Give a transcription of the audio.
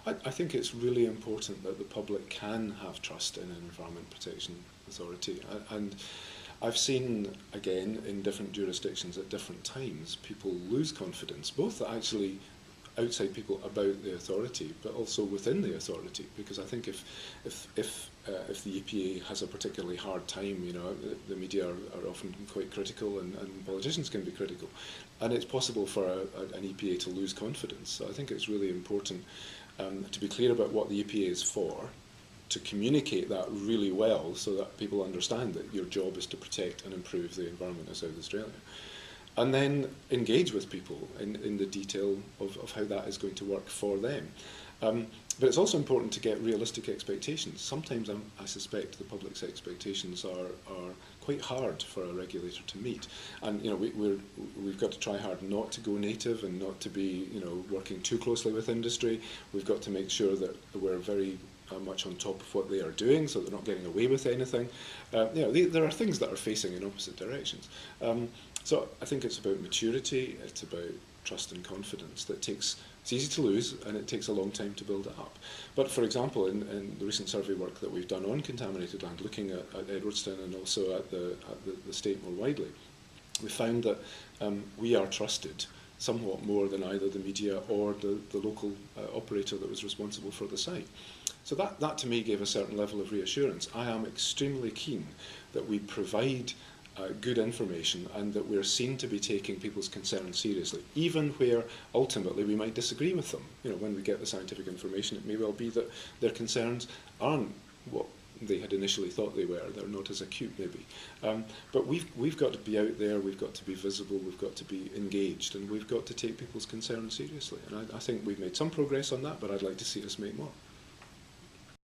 I think it's really important that the public can have trust in an Environment Protection Authority. And I've seen, again, in different jurisdictions at different times, people lose confidence, both actually outside people about the authority, but also within the authority. Because I think if the EPA has a particularly hard time, you know, the media are often quite critical, and politicians can be critical, and it's possible for an EPA to lose confidence. So I think it's really important to be clear about what the EPA is for, to communicate that really well so that people understand that your job is to protect and improve the environment of South Australia. And then engage with people in the detail of how that is going to work for them. But it's also important to get realistic expectations. Sometimes I suspect the public's expectations are quite hard for a regulator to meet. And you know, we've got to try hard not to go native and not to be, you know, working too closely with industry. We've got to make sure that we're very much on top of what they are doing, so they're not getting away with anything. You know, there are things that are facing in opposite directions. So I think it's about maturity, it's about trust and confidence that takes, it's easy to lose and it takes a long time to build it up. But for example, in the recent survey work that we've done on contaminated land, looking at Edwardstown and also at the state more widely, we found that we are trusted somewhat more than either the media or the local operator that was responsible for the site. So that to me gave a certain level of reassurance. I am extremely keen that we provide good information and that we're seen to be taking people's concerns seriously, even where ultimately we might disagree with them. You know, when we get the scientific information, it may well be that their concerns aren't what they had initially thought they were. They're not as acute, maybe. But we've got to be out there, we've got to be visible, we've got to be engaged, and we've got to take people's concerns seriously. And I think we've made some progress on that, but I'd like to see us make more.